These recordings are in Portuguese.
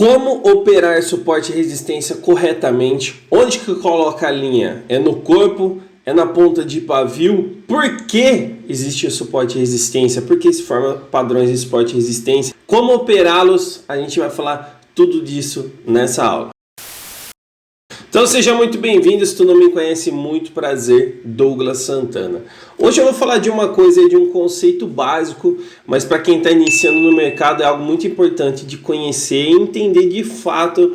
Como operar suporte e resistência corretamente? Onde que coloca a linha? É no corpo? É na ponta de pavio? Por que existe o suporte e resistência? Por que se formam padrões de suporte e resistência? Como operá-los? A gente vai falar tudo disso nessa aula. Então seja muito bem-vindo, se tu não me conhece, muito prazer, Douglas Santana. Hoje eu vou falar de uma coisa, de um conceito básico, mas para quem está iniciando no mercado é algo muito importante de conhecer e entender de fato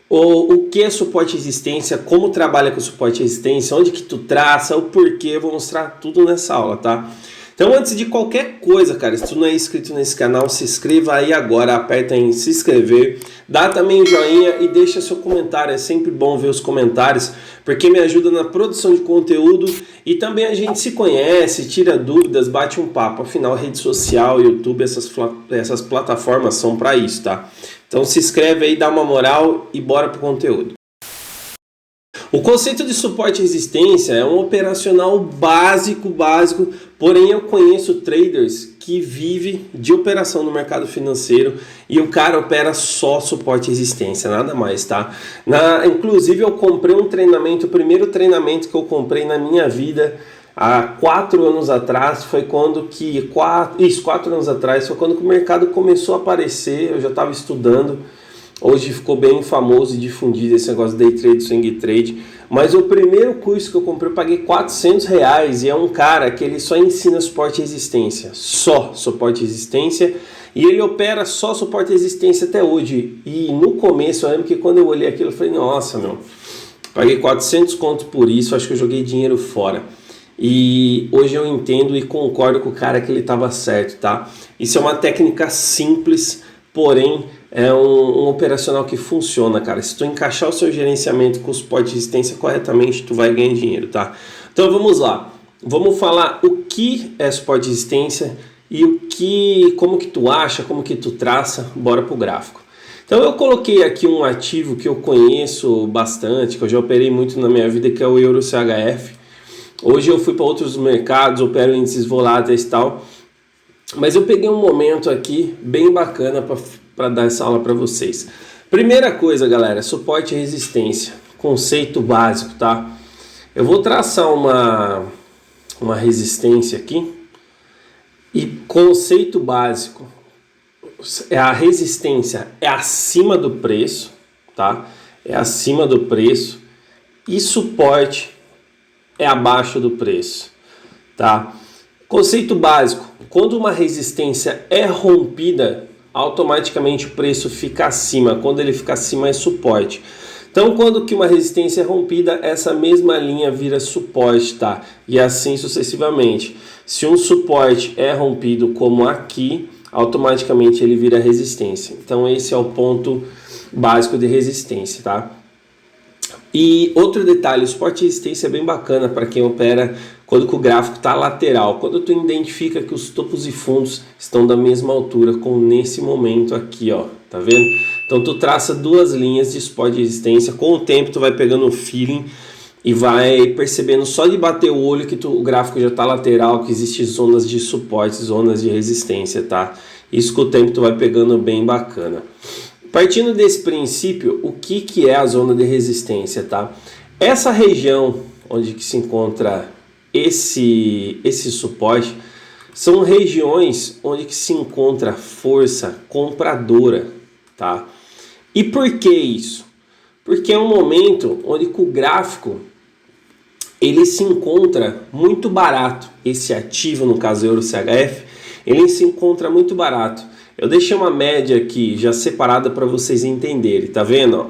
o que é suporte e resistência, como trabalha com suporte e resistência, onde que tu traça, o porquê, eu vou mostrar tudo nessa aula, tá? Então antes de qualquer coisa, cara, se tu não é inscrito nesse canal, se inscreva aí agora, aperta em se inscrever, dá também um joinha e deixa seu comentário, é sempre bom ver os comentários, porque me ajuda na produção de conteúdo e também a gente se conhece, tira dúvidas, bate um papo, afinal rede social, YouTube, essas plataformas são para isso, tá? Então se inscreve aí, dá uma moral e bora pro conteúdo. O conceito de suporte e resistência é um operacional básico, porém eu conheço traders que vivem de operação no mercado financeiro e o cara opera só suporte e resistência, nada mais, tá? Inclusive eu comprei um treinamento, o primeiro treinamento que eu comprei na minha vida há 4 anos atrás, foi quando que... 4 anos atrás foi quando que o mercado começou a aparecer, eu já estava estudando. Hoje ficou bem famoso e difundido esse negócio de day trade, swing trade. Mas o primeiro curso que eu comprei eu paguei R$400 e é um cara que ele só ensina suporte e resistência. Só suporte e resistência. E ele opera só suporte e resistência até hoje. E no começo eu lembro que quando eu olhei aquilo eu falei, nossa meu, paguei 400 conto por isso, acho que eu joguei dinheiro fora. E hoje eu entendo e concordo com o cara que ele estava certo, tá? Isso é uma técnica simples, porém é um operacional que funciona, cara. Se tu encaixar o seu gerenciamento com o suporte e resistência corretamente, tu vai ganhar dinheiro, tá? Então vamos lá. Vamos falar o que é suporte e resistência e como que tu acha, como que tu traça. Bora pro gráfico. Então eu coloquei aqui um ativo que eu conheço bastante, que eu já operei muito na minha vida, que é o Euro CHF. Hoje eu fui para outros mercados, opero índices voláteis e tal. Mas eu peguei um momento aqui bem bacana para dar essa aula para vocês. Primeira coisa, galera, suporte e resistência, conceito básico, tá? Eu vou traçar uma resistência aqui e conceito básico, a resistência é acima do preço, tá? É acima do preço e suporte é abaixo do preço, tá? Conceito básico, quando uma resistência é rompida, automaticamente o preço fica acima. Quando ele fica acima é suporte. Então quando que uma resistência é rompida, essa mesma linha vira suporte, tá? E assim sucessivamente. Se um suporte é rompido como aqui, automaticamente ele vira resistência. Então esse é o ponto básico de resistência, tá? E outro detalhe, o suporte e resistência é bem bacana para quem opera quando o gráfico está lateral. Quando tu identifica que os topos e fundos estão da mesma altura, como nesse momento aqui, ó, tá vendo? Então tu traça duas linhas de suporte e resistência, com o tempo tu vai pegando o feeling e vai percebendo só de bater o olho que o gráfico já está lateral, que existem zonas de suporte, zonas de resistência, tá? Isso com o tempo tu vai pegando bem bacana. Partindo desse princípio, o que é a zona de resistência, tá? Essa região onde que se encontra esse suporte são regiões onde que se encontra força compradora, tá? E por que isso? Porque é um momento onde o gráfico ele se encontra muito barato. Esse ativo, no caso Euro CHF, ele se encontra muito barato. Eu deixei uma média aqui já separada para vocês entenderem, tá vendo? Ó?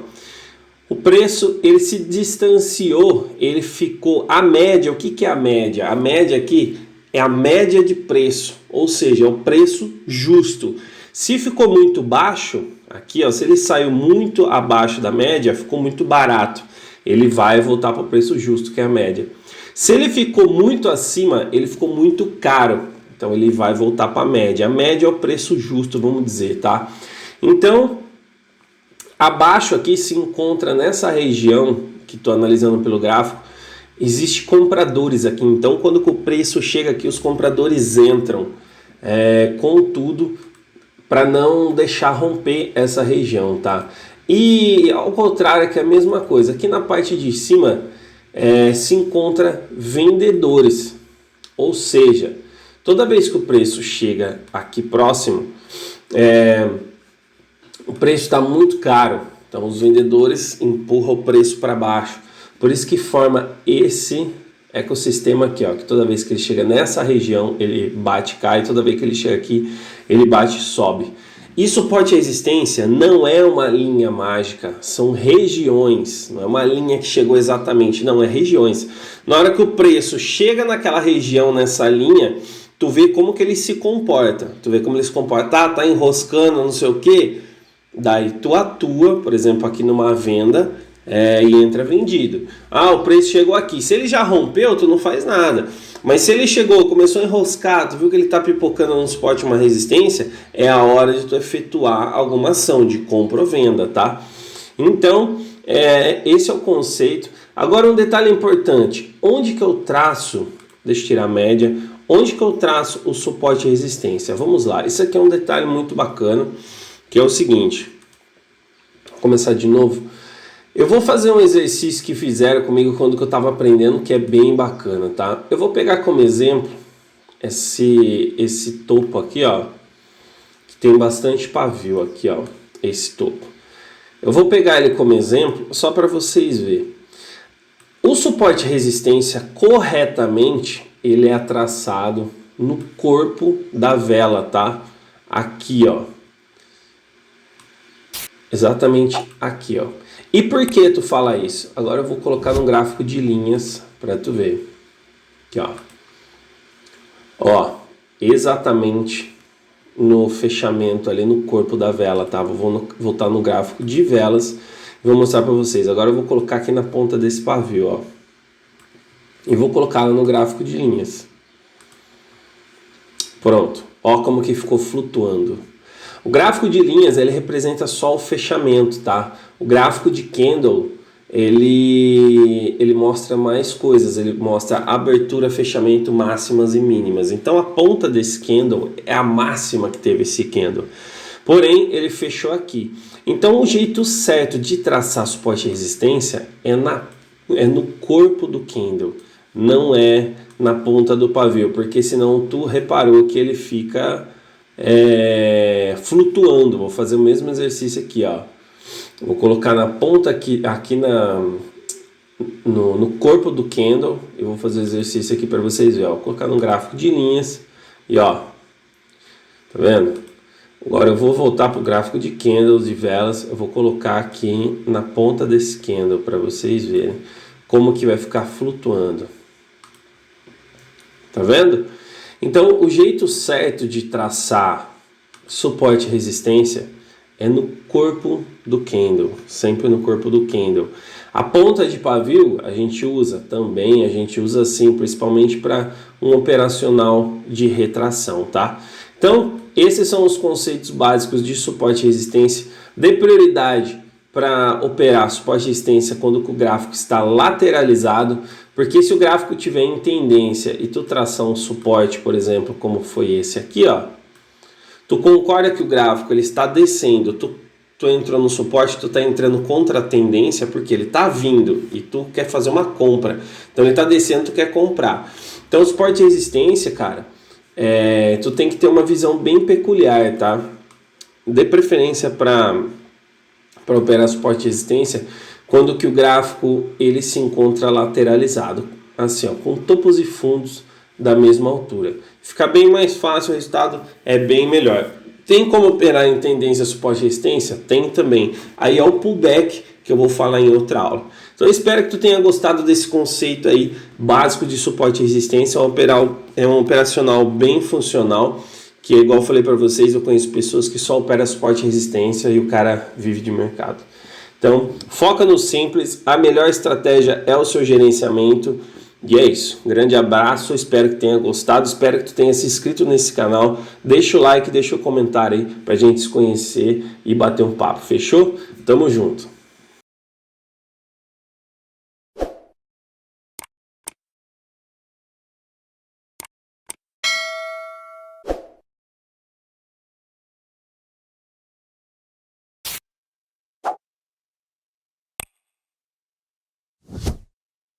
O preço ele se distanciou, ele ficou a média. O que é a média? A média aqui é a média de preço, ou seja, é o preço justo. Se ficou muito baixo, aqui ó, se ele saiu muito abaixo da média, ficou muito barato. Ele vai voltar para o preço justo, que é a média. Se ele ficou muito acima, ele ficou muito caro. Então ele vai voltar para a média. A média é o preço justo, vamos dizer, tá? Então, abaixo aqui se encontra nessa região que estou analisando pelo gráfico, existe compradores aqui. Então, quando o preço chega aqui, os compradores entram com tudo para não deixar romper essa região, tá? E ao contrário, que é a mesma coisa, aqui na parte de cima se encontra vendedores, ou seja, toda vez que o preço chega aqui próximo, o preço está muito caro, então os vendedores empurram o preço para baixo, por isso que forma esse ecossistema aqui, ó, que toda vez que ele chega nessa região ele bate, cai, toda vez que ele chega aqui ele bate, sobe. E suporte à resistência não é uma linha mágica, são regiões, não é uma linha que chegou exatamente, não, é regiões. Na hora que o preço chega naquela região, nessa linha, tu vê como que ele se comporta, tá enroscando, não sei o que, daí tu atua, por exemplo, aqui numa venda, e entra vendido. O preço chegou aqui, se ele já rompeu, tu não faz nada. Mas se ele chegou, começou a enroscar, tu viu que ele está pipocando num suporte, uma resistência, é a hora de tu efetuar alguma ação de compra ou venda, tá? Então, esse é o conceito. Agora um detalhe importante, onde que eu traço, deixa eu tirar a média, onde que eu traço o suporte e resistência? Vamos lá, isso aqui é um detalhe muito bacana, que é o seguinte, vou começar de novo. Eu vou fazer um exercício que fizeram comigo quando eu estava aprendendo, que é bem bacana, tá? Eu vou pegar como exemplo esse topo aqui, ó, que tem bastante pavio aqui, ó, esse topo. Eu vou pegar ele como exemplo só para vocês verem. O suporte e resistência corretamente, ele é traçado no corpo da vela, tá? Aqui, ó. Exatamente aqui, ó. E por que tu fala isso? Agora eu vou colocar num gráfico de linhas para tu ver. Aqui, ó. Ó, exatamente no fechamento ali no corpo da vela, tá? Vou voltar no gráfico de velas e vou mostrar para vocês. Agora eu vou colocar aqui na ponta desse pavio, ó. E vou colocar no gráfico de linhas. Pronto. Ó como que ficou flutuando. O gráfico de linhas, ele representa só o fechamento, tá? O gráfico de candle, ele mostra mais coisas, ele mostra abertura, fechamento, máximas e mínimas. Então a ponta desse candle é a máxima que teve esse candle. Porém, ele fechou aqui. Então o jeito certo de traçar suporte e resistência é no corpo do candle, não é na ponta do pavio, porque senão tu reparou que ele fica flutuando. Vou fazer o mesmo exercício aqui, ó. Vou colocar na ponta aqui no corpo do candle. Eu vou fazer o exercício aqui para vocês verem, ó. Vou colocar no gráfico de linhas e ó, tá vendo? Agora eu vou voltar para o gráfico de candles, de velas. Eu vou colocar aqui na ponta desse candle para vocês verem como que vai ficar flutuando. Tá vendo? Então, o jeito certo de traçar suporte e resistência é no corpo do candle, sempre no corpo do candle. A ponta de pavio a gente usa assim, principalmente para um operacional de retração, tá? Então, esses são os conceitos básicos de suporte e resistência. Dê prioridade para operar suporte e resistência quando o gráfico está lateralizado, porque se o gráfico tiver em tendência e tu traçar um suporte, por exemplo, como foi esse aqui, ó, tu concorda que o gráfico ele está descendo, tu entrou no suporte, tu está entrando contra a tendência, porque ele está vindo e tu quer fazer uma compra. Então ele está descendo, tu quer comprar. Então o suporte e resistência, cara, tu tem que ter uma visão bem peculiar, tá? Dê preferência para operar suporte e resistência quando que o gráfico ele se encontra lateralizado, assim, ó, com topos e fundos da mesma altura. Fica bem mais fácil, o resultado é bem melhor. Tem como operar em tendência, suporte e resistência? Tem também. Aí é o pullback, que eu vou falar em outra aula. Então eu espero que tu tenha gostado desse conceito aí básico de suporte e resistência. É um operacional bem funcional, que igual eu falei para vocês, eu conheço pessoas que só operam suporte e resistência e o cara vive de mercado. Então, foca no simples, a melhor estratégia é o seu gerenciamento. E é isso, um grande abraço, espero que tenha gostado, espero que tu tenha se inscrito nesse canal. Deixa o like, deixa o comentário aí pra gente se conhecer e bater um papo, fechou? Tamo junto!